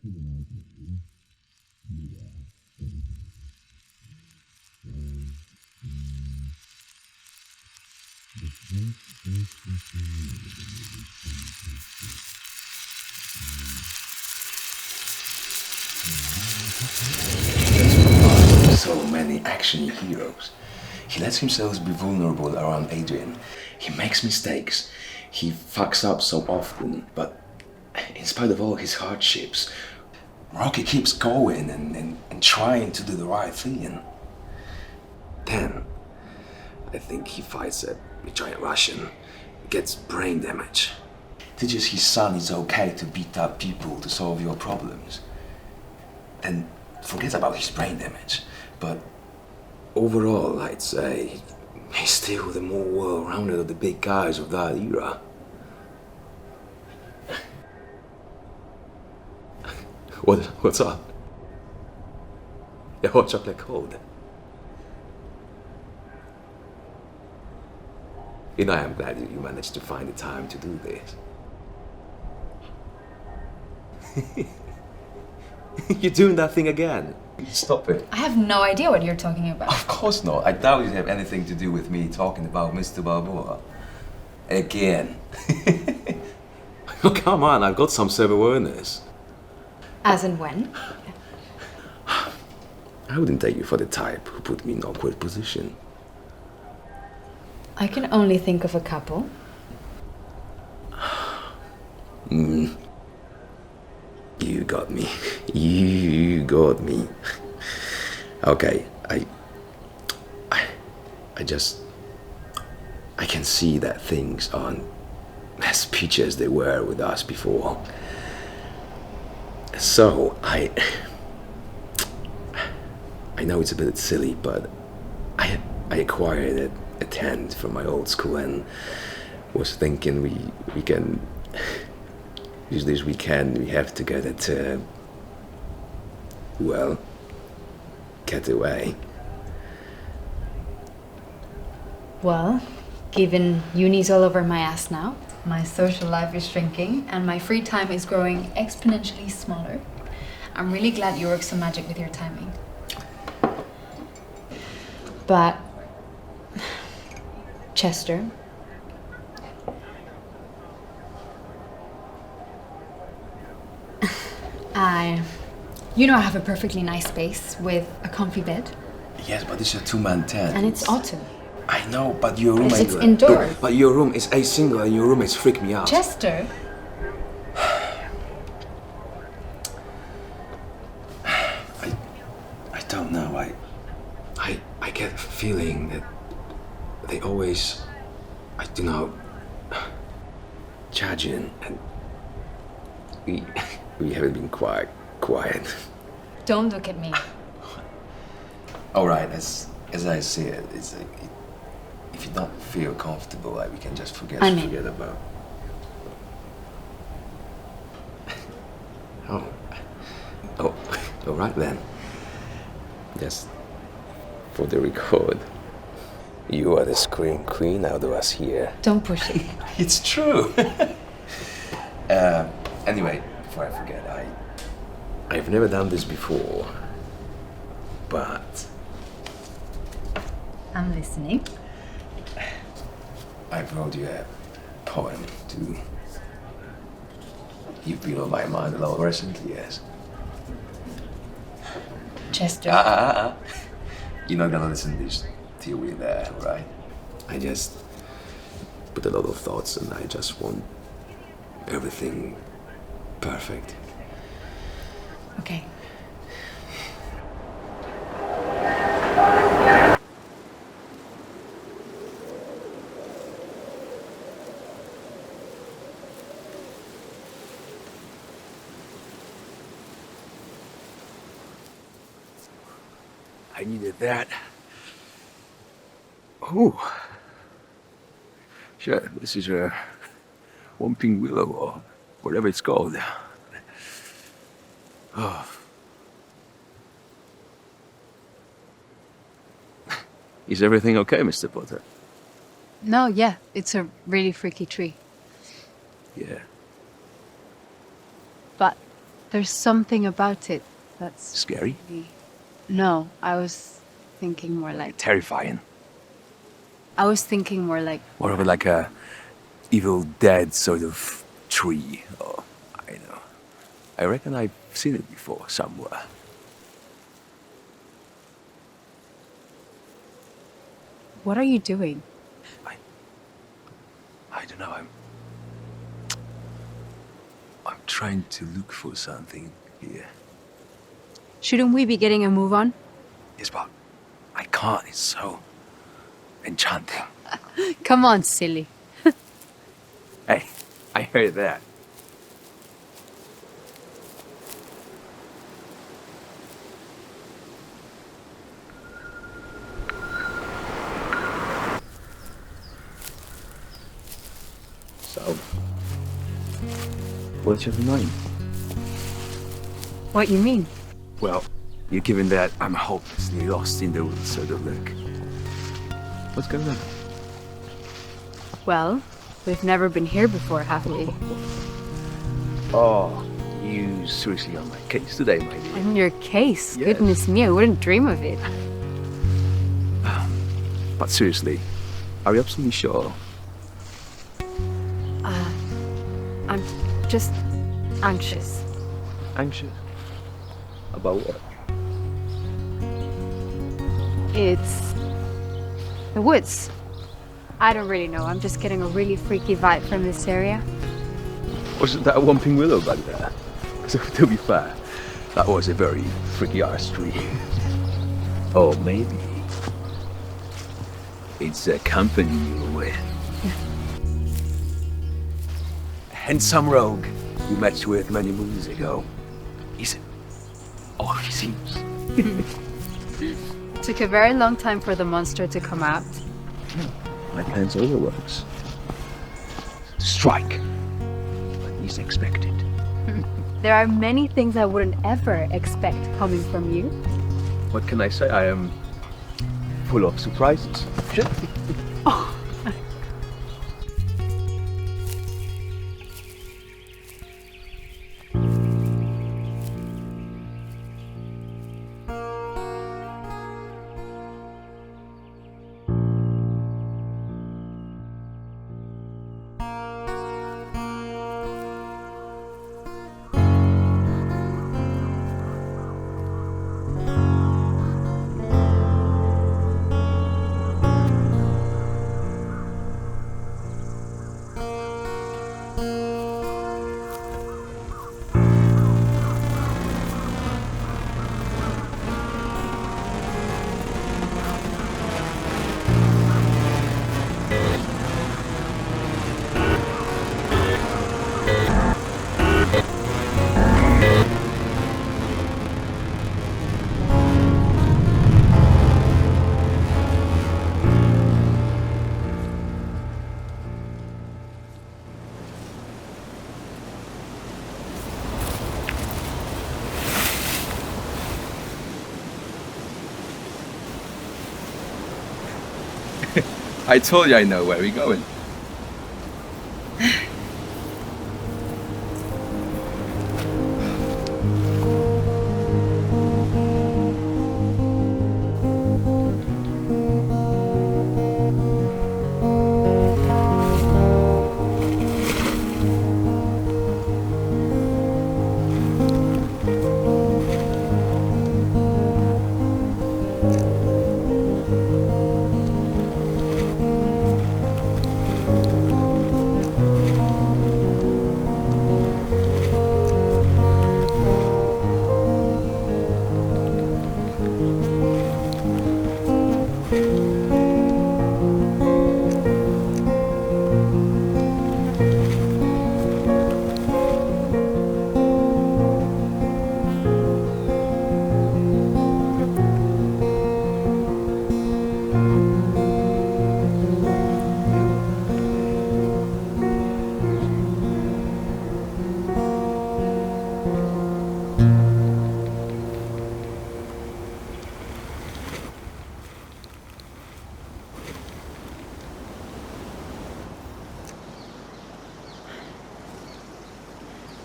So many action heroes. He lets himself be vulnerable around Adrian. He makes mistakes. He fucks up so often, but in spite of all his hardships, Rocky keeps going and trying to do the right thing. Then, I think he fights a giant Russian, gets brain damage. Teaches his son it's okay to beat up people to solve your problems. Then forgets about his brain damage. But overall, I'd say he's still the more well-rounded of the big guys of that era. What's up? Yeah, hot chocolate cold. You know, I'm glad you managed to find the time to do this. You're doing that thing again. Stop it. I have no idea what you're talking about. Of course not. I doubt it have anything to do with me talking about Mr. Balboa. Again. Oh, come on, I've got some self-awareness. As and when? I wouldn't take you for the type who put me in an awkward position. I can only think of a couple. You got me. You got me. Okay, I can see that things aren't as peachy as they were with us before. So, I know it's a bit silly, but I acquired a tent from my old school and was thinking we can use this weekend we have together to, well, get away. Well, given uni's all over my ass now, my social life is shrinking, and my free time is growing exponentially smaller, I'm really glad you work some magic with your timing. But, Chester, you know I have a perfectly nice space with a comfy bed. Yes, but it's a two-man tent. And it's autumn. I know, but your room is... It's indoors. But your room is a-single and your roommates freak me out. Chester! I don't know. I get a feeling that they always, judging, and we haven't been quiet. Don't look at me. All right, as I see it, it's like, if you don't feel comfortable, like we can just forget about. Oh, all right then. Just for the record, you are the scream queen out of us here. Don't push it. It's true. Anyway, before I forget, I've never done this before, but I'm listening. I wrote you a poem too. You've been on my mind a lot recently, yes. Chester. You're not gonna listen to this till we're there, right? I just put a lot of thoughts and I just want everything perfect. Okay. I needed that. Oh. Sure, this is a Whomping Willow or whatever it's called. Oh. Is everything okay, Mr. Potter? No, yeah, it's a really freaky tree. Yeah. But There's something about it that's Scary? really... No, I was thinking more like... Terrifying. I was thinking more like... More of like a Evil Dead sort of tree. Oh, I know. I reckon I've seen it before somewhere. What are you doing? I don't know. I'm trying to look for something here. Shouldn't we be getting a move on? Yes, but I can't. It's so enchanting. Come on, silly. Hey, I heard that. So, what's your mind? What you mean? Well, you're given that I'm hopelessly lost in the woods sort of look. What's going on? Well, we've never been here before, have we? Oh, you seriously on my case today, my dear. In your case? Yes. Goodness me, I wouldn't dream of it. But seriously, are you absolutely sure? I'm just anxious. Anxious? About what? It's the woods. I don't really know. I'm just getting a really freaky vibe from this area. Wasn't that a Whomping Willow back there? So, to be fair, that was a very freaky ass tree. Or maybe it's a company you're with. A handsome rogue you met with many moons ago. He's all he seems. Took a very long time for the monster to come out. My plans always works. Strike. But least expected. There are many things I wouldn't ever expect coming from you. What can I say? I am full of surprises. I told you I know where we're going.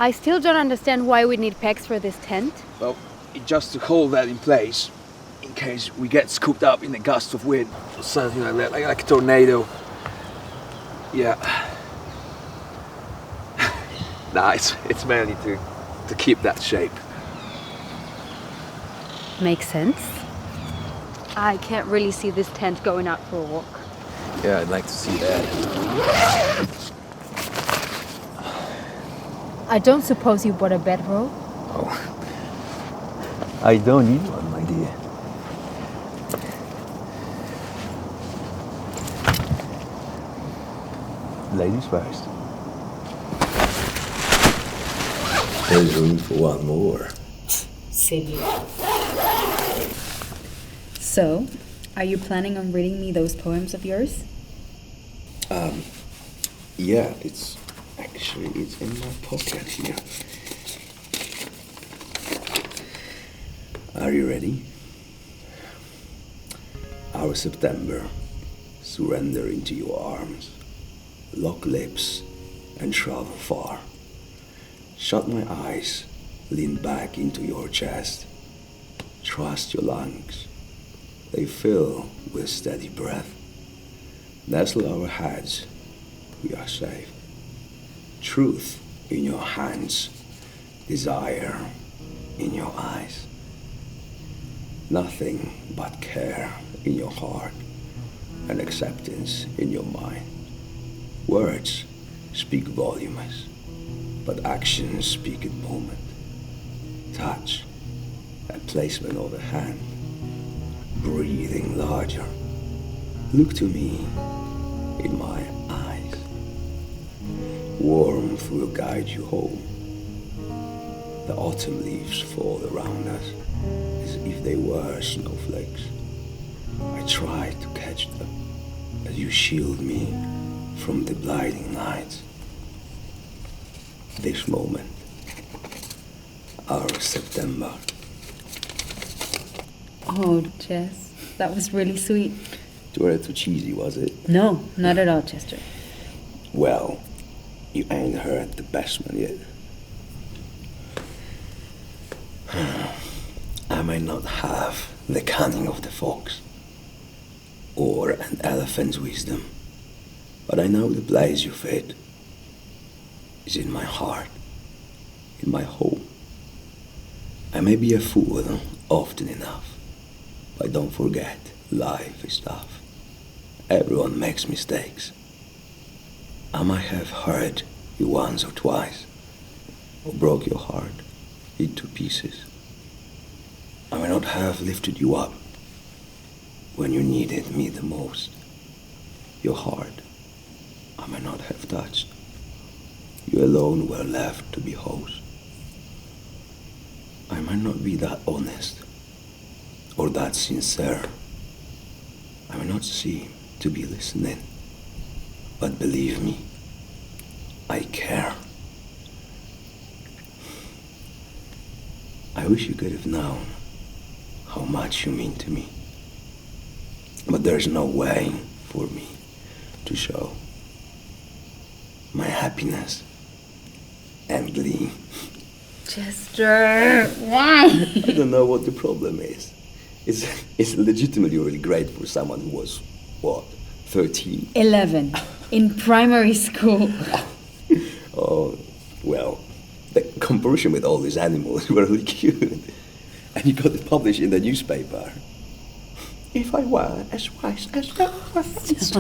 I still don't understand why we need pegs for this tent. Well, just to hold that in place, in case we get scooped up in a gust of wind or something like that, like a tornado. Yeah. Nah, it's mainly to keep that shape. Makes sense. I can't really see this tent going out for a walk. Yeah, I'd like to see that. I don't suppose you bought a bedroll? Oh, I don't need one, my dear. Ladies first. There's room for one more. Silly. So, are you planning on reading me those poems of yours? Yeah, it's in my pocket here. Are you ready? Our September, surrender into your arms, lock lips and travel far. Shut my eyes, lean back into your chest. Trust your lungs, they fill with steady breath. Nestle our heads, we are safe. Truth in your hands, desire in your eyes. Nothing but care in your heart and acceptance in your mind. Words speak volumes, but actions speak in moment. Touch and placement of the hand, breathing larger. Look to me in my eyes. Warmth will guide you home. The autumn leaves fall around us as if they were snowflakes. I try to catch them as you shield me from the blinding nights. This moment, our September. Oh, Jess, that was really sweet. Too cheesy, was it? No, not at all, Chester. Well, you ain't heard the best one yet. I may not have the cunning of the fox or an elephant's wisdom, but I know the place you fit is in my heart, in my home. I may be a fool often enough, but don't forget, life is tough. Everyone makes mistakes. I might have hurt you once or twice, or broke your heart into pieces. I may not have lifted you up when you needed me the most. Your heart I may not have touched. You alone were left to be host. I might not be that honest or that sincere. I may not seem to be listening, but believe me, I care. I wish you could have known how much you mean to me, but there's no way for me to show my happiness and glee. Chester, why? I don't know what the problem is. It's legitimately really great for someone who was, what, 13? 11, in primary school. Oh, well, the comparison with all these animals were really cute. And you got it published in the newspaper. If I were as wise as Novis.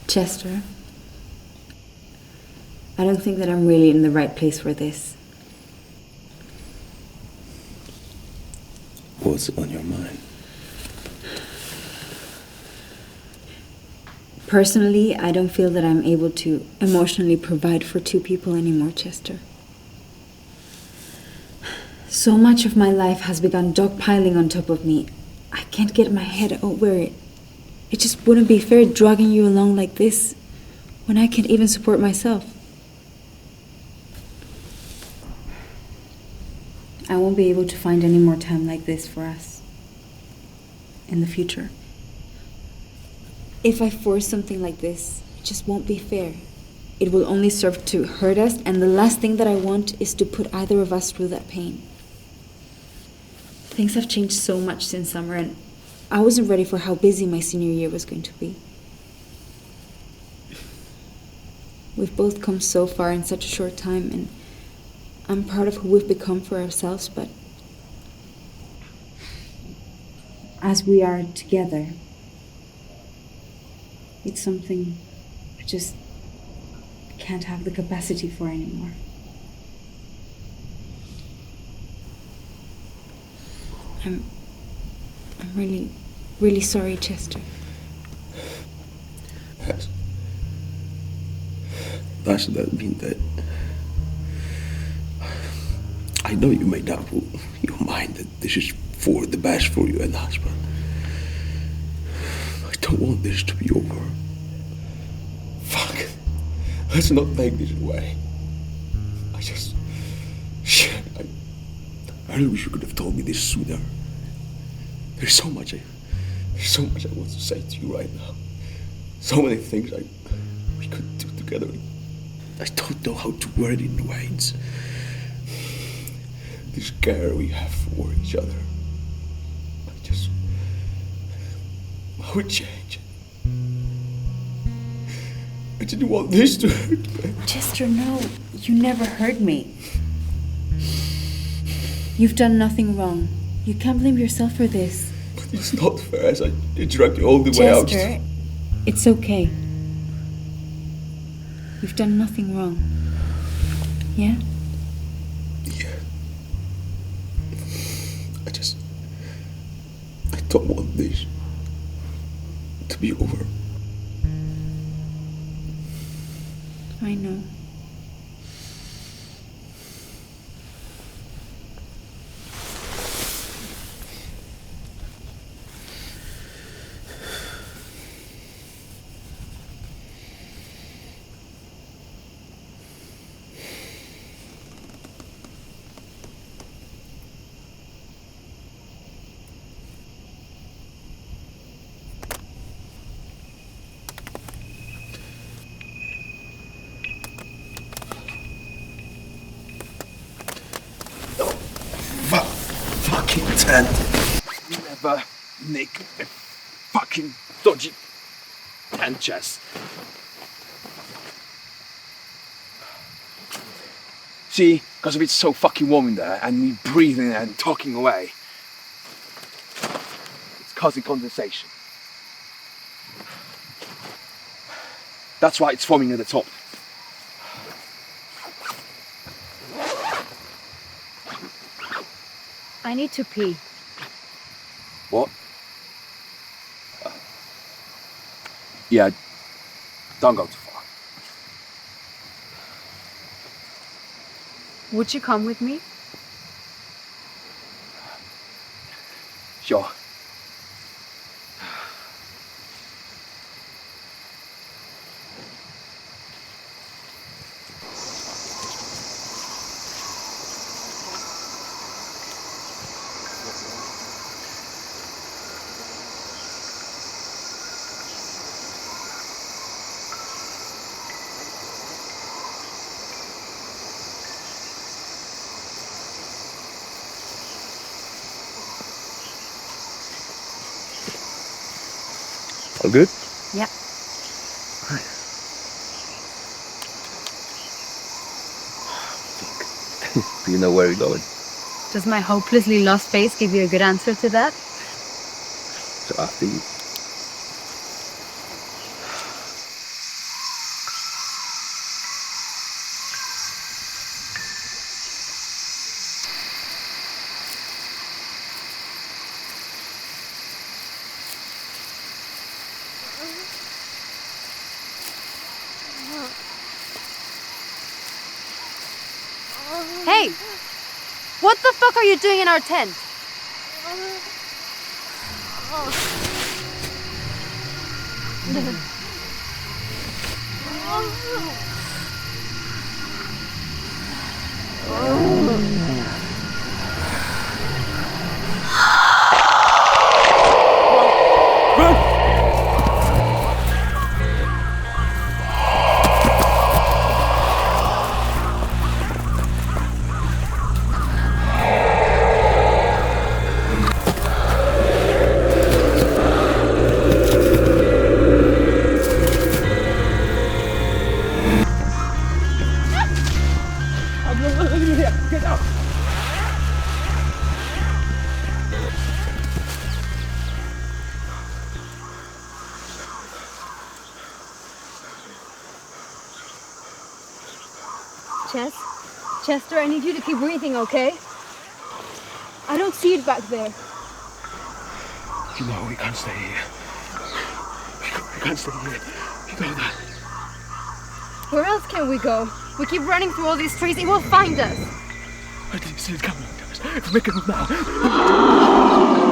Chester, I don't think that I'm really in the right place for this. What's on your mind? Personally, I don't feel that I'm able to emotionally provide for two people anymore, Chester. So much of my life has begun dogpiling on top of me. I can't get my head over it. It just wouldn't be fair dragging you along like this when I can't even support myself. I won't be able to find any more time like this for us in the future. If I force something like this, it just won't be fair. It will only serve to hurt us, and the last thing that I want is to put either of us through that pain. Things have changed so much since summer, and I wasn't ready for how busy my senior year was going to be. We've both come so far in such a short time, and I'm proud of who we've become for ourselves, but as we are together, it's something I just can't have the capacity for anymore. I'm really, really sorry, Chester. Doesn't that mean that I know you made up your mind that this is for the best for you and us, but I don't want this to be over. Fuck. Let's not take this away. Shit, I really wish you could have told me this sooner. There's so much I want to say to you right now. So many things we could do together. I don't know how to word it in words. This care we have for each other. I would change. I didn't want this to hurt me. Chester, no. You never hurt me. You've done nothing wrong. You can't blame yourself for this. But it's not fair as I dragged you all the way out. Chester, it's okay. You've done nothing wrong. Yeah? Yeah. I don't want this to be over. I know. Fucking tent. Never nick a fucking dodgy tent chest. See, because of it's so fucking warm in there and me breathing and talking away, it's causing condensation. That's why it's forming at the top. I need to pee. What? Yeah, don't go too far. Would you come with me? Sure. All good? Yeah. Do you know where you're going? Does my hopelessly lost face give you a good answer to that? So after you. Hey! What the fuck are you doing in our tent? Get out! Chester, I need you to keep breathing, okay? I don't see it back there. You know we can't stay here. We can't stay here. You know that. Where else can we go? We keep running through all these trees, it will find us. I didn't see it coming. If we make a move now.